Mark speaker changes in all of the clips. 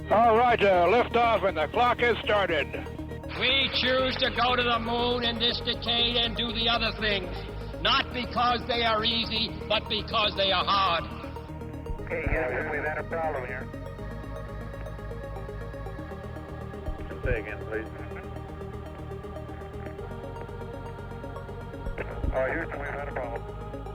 Speaker 1: All right, lift-off, and the clock has started.
Speaker 2: We choose to go to the moon in this decade and do the other things, not because they are easy, but because they are hard.
Speaker 1: Okay, Houston, we've had a problem here. Say again, please. Houston, we've had a problem.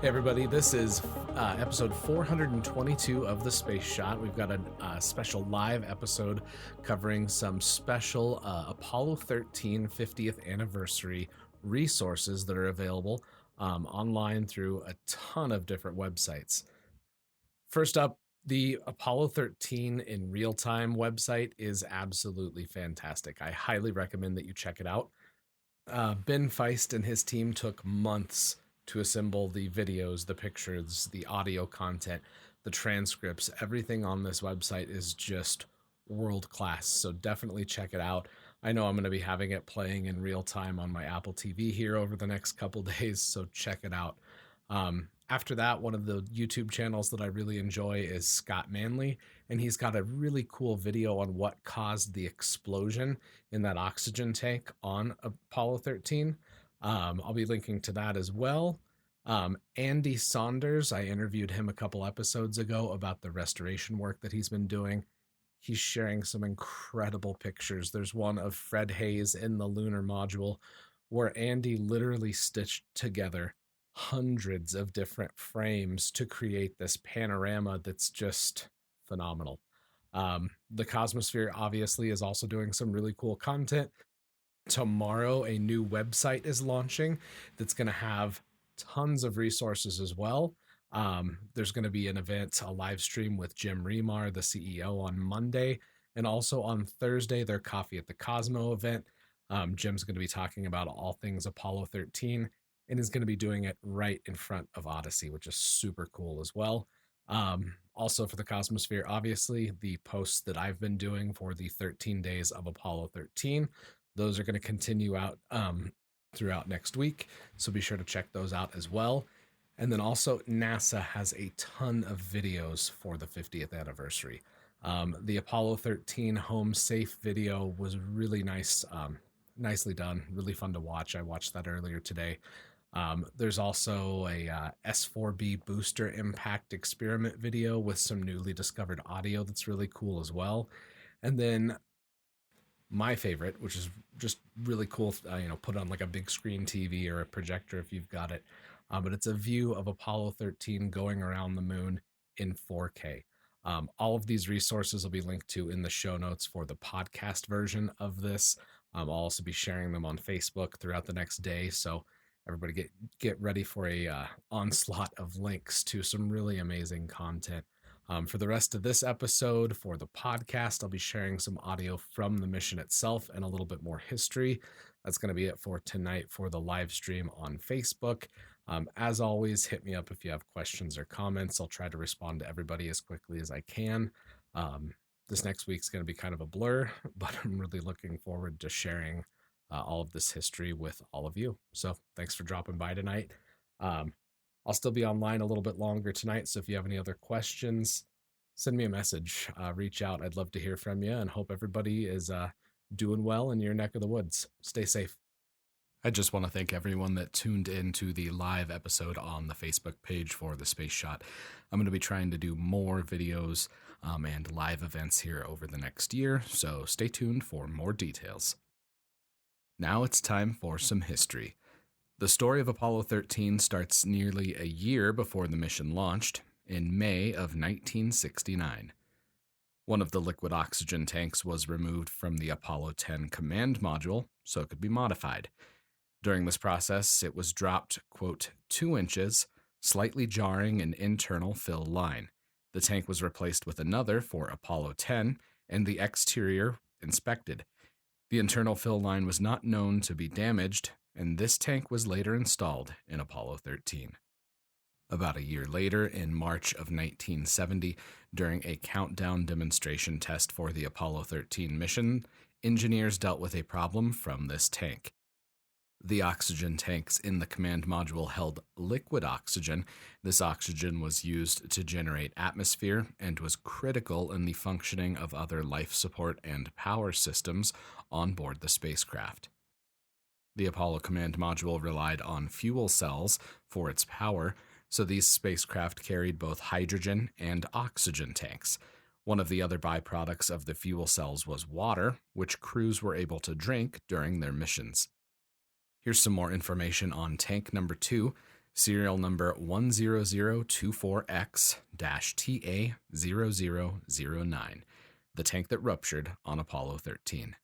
Speaker 3: Hey everybody, this is episode 422 of The Space Shot. We've got a special live episode covering some special Apollo 13 50th anniversary resources that are available online through a ton of different websites. First up, the Apollo 13 in real time website is absolutely fantastic. I highly recommend that you check it out. Ben Feist and his team took months to assemble the videos, the pictures, the audio content, the transcripts. Everything on this website is just world class, so definitely check it out. I know I'm going to be having it playing in real time on my Apple TV here over the next couple days, so check it out. After that, one of the YouTube channels that I really enjoy is Scott Manley, and he's got a really cool video on what caused the explosion in that oxygen tank on Apollo 13. I'll be linking to that as well. Andy Saunders, I interviewed him a couple episodes ago about the restoration work that he's been doing. He's sharing some incredible pictures. There's one of Fred Hayes in the lunar module where Andy literally stitched together hundreds of different frames to create this panorama that's just phenomenal. The Cosmosphere obviously is also doing some really cool content. Tomorrow, a new website is launching that's going to have tons of resources as well. There's going to be an event, a live stream with Jim Remar, the CEO, on Monday. And also on Thursday, their Coffee at the Cosmo event. Jim's going to be talking about all things Apollo 13 and is going to be doing it right in front of Odyssey, which is super cool as well. Also for the Cosmosphere, obviously, the posts that I've been doing for the 13 days of Apollo 13, those are going to continue out throughout next week, so be sure to check those out as well. And then also NASA has a ton of videos for the 50th anniversary. The Apollo 13 home safe video was really nice, nicely done, really fun to watch. I watched that earlier today. There's also a S4B booster impact experiment video with some newly discovered audio that's really cool as well. And then my favorite, which is just really cool, put on like a big screen TV or a projector if you've got it. But it's a view of Apollo 13 going around the moon in 4K. All of these resources will be linked to in the show notes for the podcast version of this. I'll also be sharing them on Facebook throughout the next day. So everybody get ready for a onslaught of links to some really amazing content. For the rest of this episode, for the podcast, I'll be sharing some audio from the mission itself and a little bit more history. That's going to be it for tonight for the live stream on Facebook. As always, hit me up if you have questions or comments. I'll try to respond to everybody as quickly as I can. This next week's going to be kind of a blur, but I'm really looking forward to sharing all of this history with all of you. So thanks for dropping by tonight. I'll still be online a little bit longer tonight, so if you have any other questions, send me a message, reach out. I'd love to hear from you, and hope everybody is doing well in your neck of the woods. Stay safe. I just want to thank everyone that tuned in to the live episode on the Facebook page for The Space Shot. I'm going to be trying to do more videos and live events here over the next year, so stay tuned for more details. Now it's time for some history. The story of Apollo 13 starts nearly a year before the mission launched, in May of 1969. One of the liquid oxygen tanks was removed from the Apollo 10 command module so it could be modified. During this process, it was dropped, quote, 2 inches, slightly jarring an internal fill line. The tank was replaced with another for Apollo 10, and the exterior inspected. The internal fill line was not known to be damaged, and this tank was later installed in Apollo 13. About a year later, in March of 1970, during a countdown demonstration test for the Apollo 13 mission, engineers dealt with a problem from this tank. The oxygen tanks in the command module held liquid oxygen. This oxygen was used to generate atmosphere and was critical in the functioning of other life support and power systems on board the spacecraft. The Apollo command module relied on fuel cells for its power, so these spacecraft carried both hydrogen and oxygen tanks. One of the other byproducts of the fuel cells was water, which crews were able to drink during their missions. Here's some more information on tank number 2, serial number 10024X-TA0009, the tank that ruptured on Apollo 13.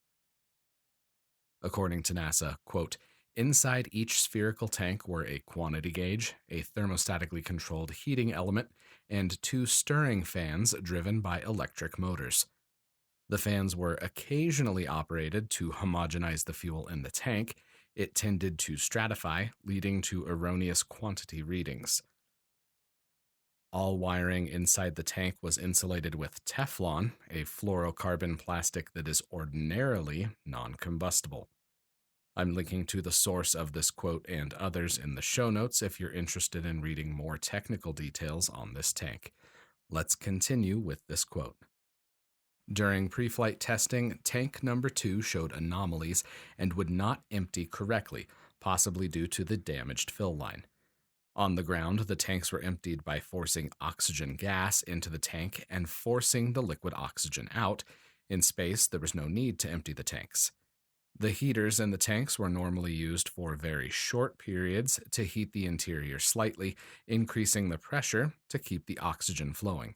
Speaker 3: According to NASA, quote, inside each spherical tank were a quantity gauge, a thermostatically controlled heating element, and 2 stirring fans driven by electric motors. The fans were occasionally operated to homogenize the fuel in the tank. It tended to stratify, leading to erroneous quantity readings. All wiring inside the tank was insulated with Teflon, a fluorocarbon plastic that is ordinarily non-combustible. I'm linking to the source of this quote and others in the show notes if you're interested in reading more technical details on this tank. Let's continue with this quote. During pre-flight testing, tank number 2 showed anomalies and would not empty correctly, possibly due to the damaged fill line. On the ground, the tanks were emptied by forcing oxygen gas into the tank and forcing the liquid oxygen out. In space, there was no need to empty the tanks. The heaters in the tanks were normally used for very short periods to heat the interior slightly, increasing the pressure to keep the oxygen flowing.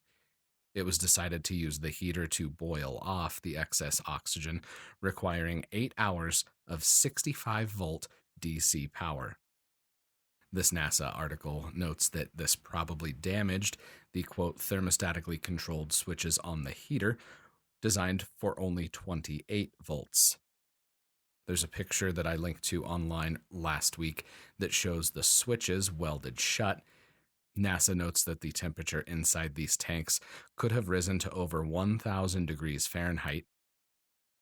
Speaker 3: It was decided to use the heater to boil off the excess oxygen, requiring 8 hours of 65-volt DC power. This NASA article notes that this probably damaged the, quote, thermostatically controlled switches on the heater, designed for only 28 volts. There's a picture that I linked to online last week that shows the switches welded shut. NASA notes that the temperature inside these tanks could have risen to over 1,000 degrees Fahrenheit.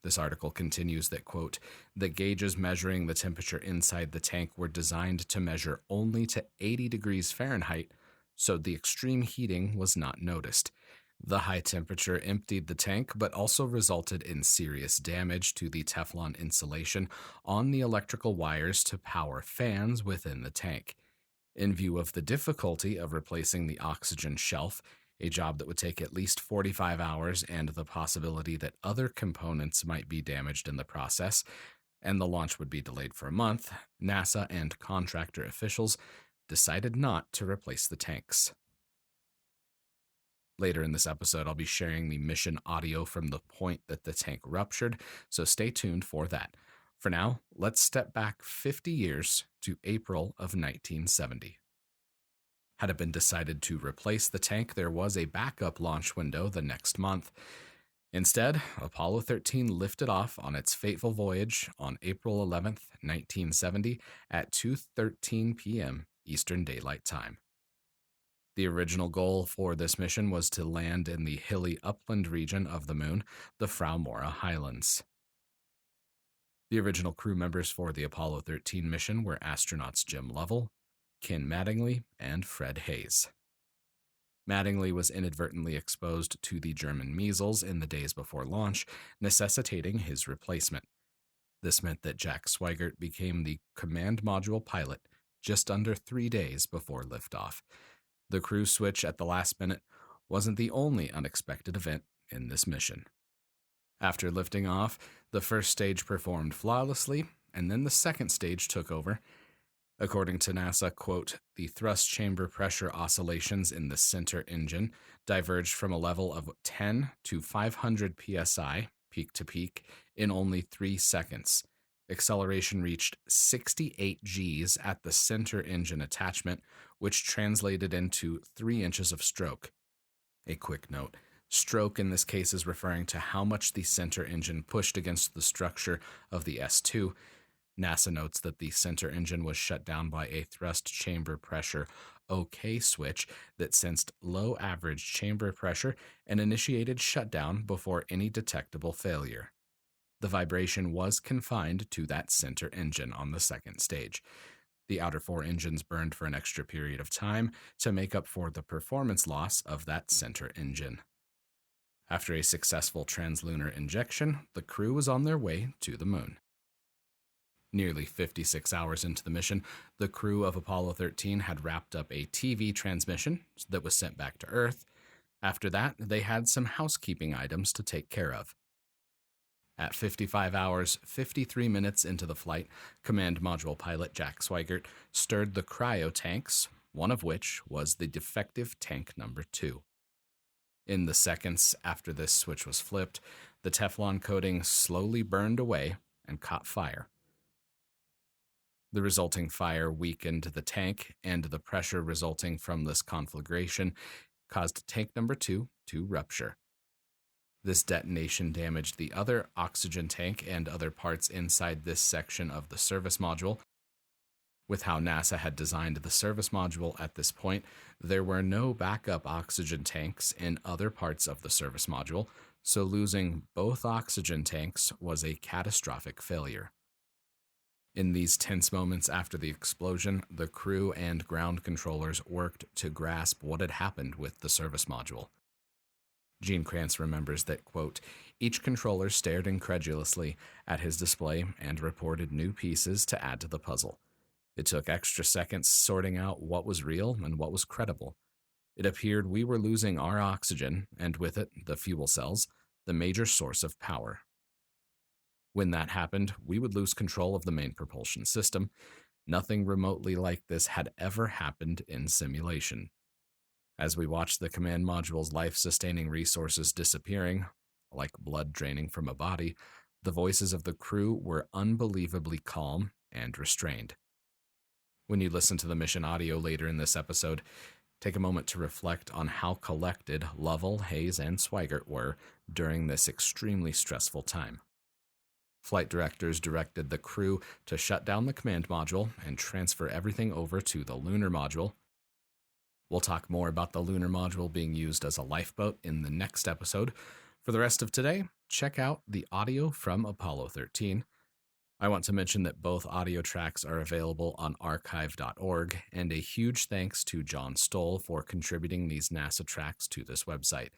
Speaker 3: This article continues that, quote, the gauges measuring the temperature inside the tank were designed to measure only to 80 degrees Fahrenheit, so the extreme heating was not noticed. The high temperature emptied the tank, but also resulted in serious damage to the Teflon insulation on the electrical wires to power fans within the tank. In view of the difficulty of replacing the oxygen shelf, a job that would take at least 45 hours, and the possibility that other components might be damaged in the process, and the launch would be delayed for a month, NASA and contractor officials decided not to replace the tanks. Later in this episode, I'll be sharing the mission audio from the point that the tank ruptured, so stay tuned for that. For now, let's step back 50 years to April of 1970. Had it been decided to replace the tank, there was a backup launch window the next month. Instead, Apollo 13 lifted off on its fateful voyage on April 11th, 1970 at 2:13 p.m. Eastern Daylight Time. The original goal for this mission was to land in the hilly upland region of the moon, the Frau Mora Highlands. The original crew members for the Apollo 13 mission were astronauts Jim Lovell, Ken Mattingly, and Fred Hayes. Mattingly was inadvertently exposed to the German measles in the days before launch, necessitating his replacement. This meant that Jack Swigert became the command module pilot just under 3 days before liftoff. The crew switch at the last minute wasn't the only unexpected event in this mission. After lifting off, the first stage performed flawlessly, and then the second stage took over. According to NASA, quote, the thrust chamber pressure oscillations in the center engine diverged from a level of 10 to 500 psi, peak to peak, in only 3 seconds. Acceleration reached 68 Gs at the center engine attachment, which translated into 3 inches of stroke. A quick note. Stroke in this case is referring to how much the center engine pushed against the structure of the S2. NASA notes that the center engine was shut down by a thrust chamber pressure OK switch that sensed low average chamber pressure and initiated shutdown before any detectable failure. The vibration was confined to that center engine on the second stage. The outer 4 engines burned for an extra period of time to make up for the performance loss of that center engine. After a successful translunar injection, the crew was on their way to the moon. Nearly 56 hours into the mission, the crew of Apollo 13 had wrapped up a TV transmission that was sent back to Earth. After that, they had some housekeeping items to take care of. At 55 hours, 53 minutes into the flight, Command Module pilot Jack Swigert stirred the cryo tanks, one of which was the defective tank number 2. In the seconds after this switch was flipped, the Teflon coating slowly burned away and caught fire. The resulting fire weakened the tank, and the pressure resulting from this conflagration caused tank number 2 to rupture. This detonation damaged the other oxygen tank and other parts inside this section of the service module. With how NASA had designed the service module at this point, there were no backup oxygen tanks in other parts of the service module, so losing both oxygen tanks was a catastrophic failure. In these tense moments after the explosion, the crew and ground controllers worked to grasp what had happened with the service module. Gene Kranz remembers that, quote, each controller stared incredulously at his display and reported new pieces to add to the puzzle. It took extra seconds sorting out what was real and what was credible. It appeared we were losing our oxygen, and with it, the fuel cells, the major source of power. When that happened, we would lose control of the main propulsion system. Nothing remotely like this had ever happened in simulation. As we watched the command module's life-sustaining resources disappearing, like blood draining from a body, the voices of the crew were unbelievably calm and restrained. When you listen to the mission audio later in this episode, take a moment to reflect on how collected Lovell, Hayes, and Swigert were during this extremely stressful time. Flight directors directed the crew to shut down the command module and transfer everything over to the lunar module. We'll talk more about the lunar module being used as a lifeboat in the next episode. For the rest of today, check out the audio from Apollo 13. I want to mention that both audio tracks are available on archive.org, and a huge thanks to John Stoll for contributing these NASA tracks to this website.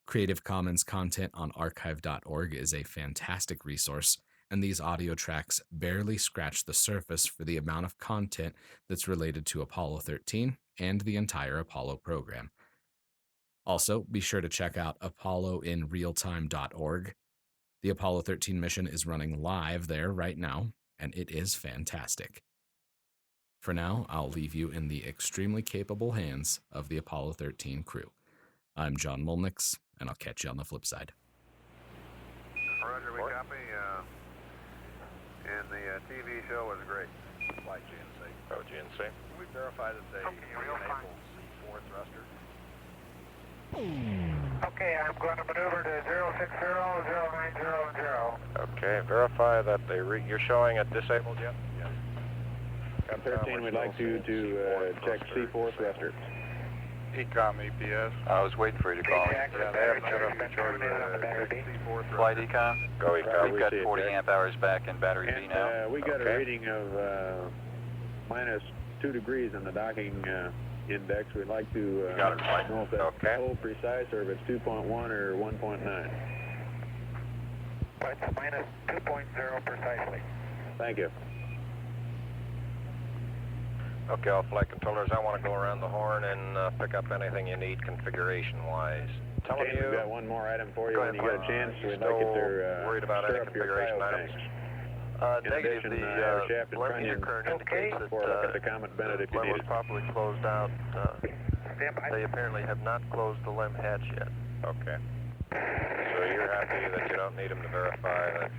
Speaker 3: Creative Commons content on archive.org is a fantastic resource, and these audio tracks barely scratch the surface for the amount of content that's related to Apollo 13 and the entire Apollo program. Also, be sure to check out apolloinrealtime.org. The Apollo 13 mission is running live there right now, and it is fantastic. For now, I'll leave you in the extremely capable hands of the Apollo 13 crew. I'm John Molnix, and I'll catch you on the flip side.
Speaker 1: Roger, we copy. And the TV show was great.
Speaker 4: Flight GNC.
Speaker 1: Oh, GNC.
Speaker 4: We verified that they enabled C4 thruster.
Speaker 1: Okay, I'm going to maneuver to 060-0900. Okay, verify that you're showing it disabled yet?
Speaker 4: Yes.
Speaker 1: 13, we'd like you to check C4 thruster.
Speaker 4: Ecom EPS.
Speaker 1: I was waiting for you to call me.
Speaker 4: Yeah, they haven't shut off the C4 thruster.
Speaker 5: Flight Econ.
Speaker 1: Go Ecom.
Speaker 5: We've got 40 amp hours back in battery B now.
Speaker 6: We got a reading of minus 2 degrees on the docking index. We'd like to
Speaker 1: got it, Mike.
Speaker 6: know if that's
Speaker 1: Okay.
Speaker 6: full precise or if it's 2.1 or 1.9.
Speaker 1: It's minus 2.0 precisely.
Speaker 6: Thank you.
Speaker 1: Okay, all flight controllers, I want to go around the horn and pick up anything you need configuration-wise. Telling
Speaker 6: Okay,
Speaker 1: you...
Speaker 6: we've got one more item for you
Speaker 1: Go
Speaker 6: when you
Speaker 1: ahead,
Speaker 6: get a chance.
Speaker 1: you
Speaker 6: We'd like you
Speaker 1: still
Speaker 6: to
Speaker 1: worried about any
Speaker 6: stir up your
Speaker 1: configuration
Speaker 6: cryo
Speaker 1: items?
Speaker 6: tanks.
Speaker 5: Negative.
Speaker 6: addition, our
Speaker 5: The
Speaker 6: shaft and
Speaker 5: linear
Speaker 6: trunnion
Speaker 5: current indicates that
Speaker 6: for a look at the Comet Bennett if you
Speaker 5: limb
Speaker 6: need
Speaker 5: was
Speaker 6: it.
Speaker 5: properly closed out. They apparently have not closed the limb hatch yet.
Speaker 1: Okay. So you're happy that you don't need them to verify that,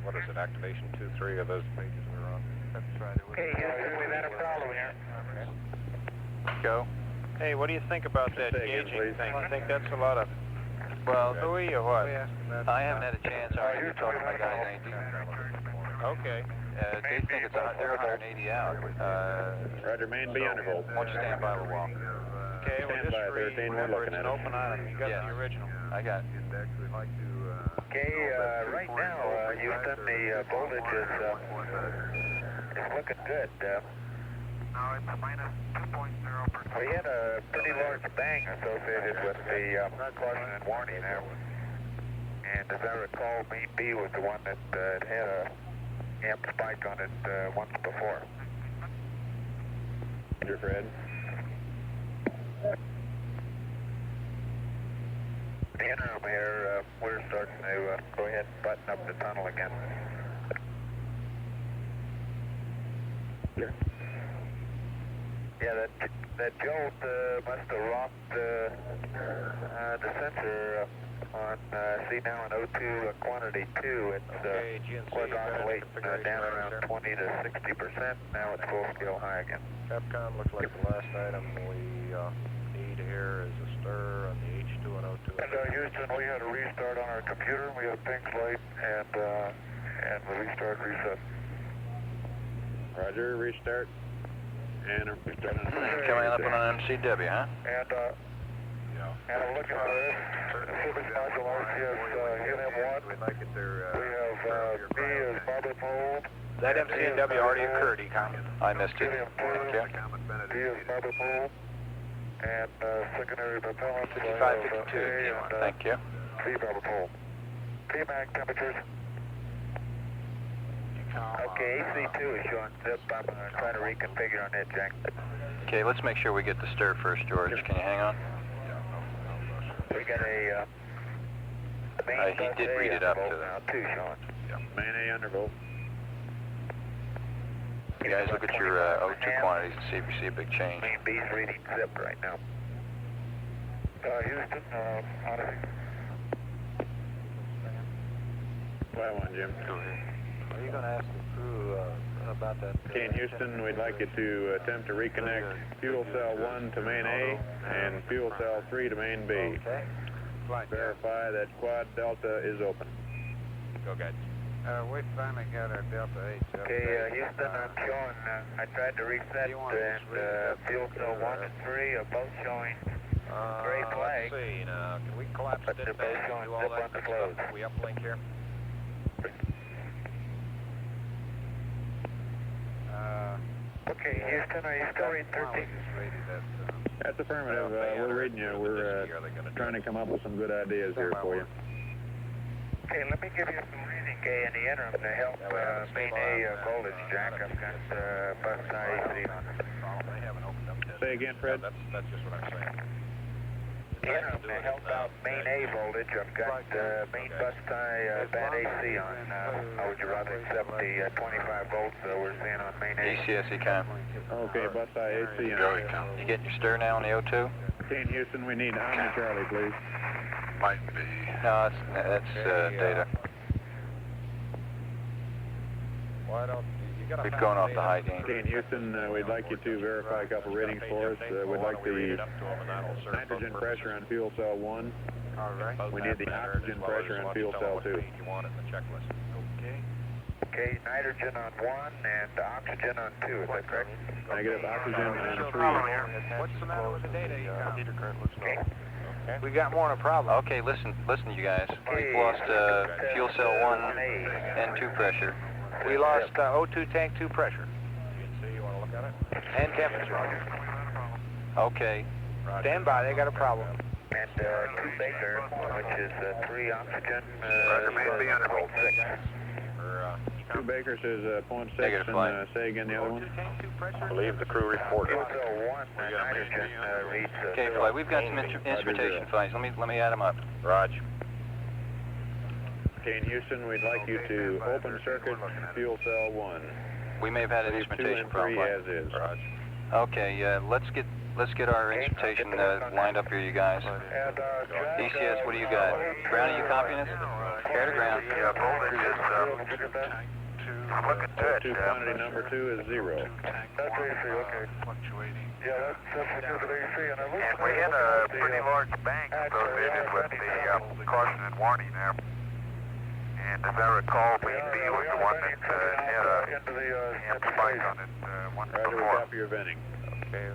Speaker 1: what is it, activation 2, 3 of those pages we're on?
Speaker 5: That's right.
Speaker 1: Okay, we've had a problem here.
Speaker 5: Go.
Speaker 4: Hey, what do you think about that
Speaker 6: Say again,
Speaker 4: gauging
Speaker 6: please.
Speaker 4: thing? You think that's a lot of
Speaker 5: Well,
Speaker 4: buoy or what?
Speaker 5: I haven't had a chance. I already talked to my guy 90.
Speaker 4: Okay.
Speaker 5: They think it's they're 180 out.
Speaker 6: Roger, main B undervolt.
Speaker 5: Why don't you stand by a little while?
Speaker 4: Okay, well
Speaker 6: Stand
Speaker 4: just
Speaker 6: by, 13, we're
Speaker 4: remember
Speaker 6: looking
Speaker 4: it's
Speaker 6: at
Speaker 4: an
Speaker 6: it.
Speaker 4: open item. You got
Speaker 5: Yes.
Speaker 4: the original.
Speaker 5: I got it.
Speaker 1: Index, we'd like to
Speaker 6: Okay, right now, Houston, the voltage is looking good.
Speaker 4: No, it's minus 2.0%.
Speaker 6: We had a pretty large bang associated with the caution and warning there. And as I recall, main B was the one that had a amp spike on it once before. Roger, Fred. The interim here, we're starting to go ahead and button up the tunnel again. Sure. Yeah, that jolt must have rocked the sensor on, see now in O2 quantity 2, it's was oscillating down around 20 to 60%. Now it's full scale high again.
Speaker 1: Capcom, looks like the last item we need here is a stir on the H2 and O2.
Speaker 6: And Houston, we had a restart on our computer. We had a pink light and the restart reset. Roger, restart. And a restart.
Speaker 5: Coming up on an MCW, huh?
Speaker 6: And I'm looking at this. Pacific Module RCS UNM1.
Speaker 1: We'd like it there.
Speaker 6: We have B as Barbara Pole.
Speaker 4: That MCNW already occurred, Ecom.
Speaker 5: I missed it.
Speaker 6: Thank
Speaker 5: you.
Speaker 6: B is Barbara Pole. And secondary propellant.
Speaker 5: 5552. Thank you.
Speaker 6: C Barbara Pole. P-MAG temperatures. Okay, AC2 is showing zip. I'm going to try to reconfigure on that, Jack.
Speaker 5: Okay, let's make sure we get the stir first, George. Can you hang on?
Speaker 6: We got a main
Speaker 5: He did read it up to
Speaker 6: now, too, Sean. Main A undervolt.
Speaker 5: You guys look at your O2 quantities and see if you see a big change.
Speaker 6: Main B's reading zip right now. Houston, Odyssey. Fly one, Jim. Go ahead.
Speaker 1: Are you going to ask the crew about that?
Speaker 6: Okay, in Houston, we'd like you to attempt to reconnect fuel cell 1 to main A and fuel cell 3 to main B.
Speaker 1: Okay.
Speaker 6: Verify that quad delta is open.
Speaker 1: Go, guys. We finally got our Delta H.
Speaker 6: Okay, Houston, I'm showing, I tried to reset and fuel cell 1 and 3 are both showing gray flag.
Speaker 1: Let's see now. Can we collapse
Speaker 6: But
Speaker 1: this
Speaker 6: they're
Speaker 1: bag
Speaker 6: both
Speaker 1: and
Speaker 6: showing
Speaker 1: do all
Speaker 6: zip
Speaker 1: that
Speaker 6: on the
Speaker 1: good
Speaker 6: close.
Speaker 1: stuff? We uplink here?
Speaker 6: Okay, Houston, are you still reading 13? That's affirmative. We're reading you. We're trying to come up with some good ideas here for you. Okay, let me give you some reading, Kay, in the interim to help main A voltage, Jack. I've got bus tie AC on.
Speaker 1: They haven't opened up this.
Speaker 6: Say again, Fred.
Speaker 1: That's just what I'm saying.
Speaker 6: The interim to help out main A voltage, I've got main bus tie bad AC on. How would you rather accept the 25 volts we're seeing on main A?
Speaker 5: ECS, Ecom.
Speaker 6: Okay, bus tie AC on.
Speaker 5: You getting your stir now on the O2?
Speaker 6: Okay, in Houston, we need Omni Charlie, please.
Speaker 4: Might be.
Speaker 5: No, that's data.
Speaker 1: Why don't you got
Speaker 5: We've gone off the high gain.
Speaker 6: Okay, in Houston, we'd like you to verify a couple ratings for us. We'd like the nitrogen pressure on fuel cell 1.
Speaker 1: All right.
Speaker 6: We need the oxygen pressure on fuel cell 2.
Speaker 1: You want it in the checklist. Okay.
Speaker 6: Okay, nitrogen on 1 and oxygen on 2, is that correct? Negative oxygen on 3.
Speaker 1: What's the matter with the data?
Speaker 4: Heater current looks
Speaker 6: Okay.
Speaker 1: We got more than a problem.
Speaker 5: Okay, listen, you guys. We've lost fuel cell 1 and 2 pressure.
Speaker 1: We lost O2 tank 2 pressure. GNC, you want to look at it? And temperature.
Speaker 5: Okay.
Speaker 1: Stand by, they got a problem.
Speaker 6: And 2 Baker, which is 3 oxygen,
Speaker 4: Roger, main B undervolt 6.
Speaker 6: 2 Baker says 0.6,
Speaker 5: Negative flight.
Speaker 6: and say again the other one.
Speaker 1: I believe the crew reported.
Speaker 6: Fuel cell 1 nitrogen reads
Speaker 5: Okay, flight. We've got some instrumentation flights. Let me add them up.
Speaker 1: Raj.
Speaker 6: Okay, in Houston, we'd like you to open circuit fuel cell 1.
Speaker 5: We may have had an
Speaker 6: 2
Speaker 5: instrumentation
Speaker 6: and 3
Speaker 5: problem.
Speaker 6: as is.
Speaker 1: Raj.
Speaker 5: Okay, let's get our instrumentation lined up here, you guys.
Speaker 6: And,
Speaker 5: ECS, what do you got? Ground, are you copying us? Air to ground.
Speaker 4: The voltage is I'm looking good.
Speaker 6: 2 quantity number 2 is 0. That's AC, okay.
Speaker 4: Fluctuating.
Speaker 6: Yeah, that's good at AC.
Speaker 4: And we had a pretty large bang associated with the caution and warning there. And as I recall, main B was the one that had a amp spike on it once
Speaker 6: Roger, we
Speaker 4: before.
Speaker 6: copy your venting.
Speaker 1: Okay.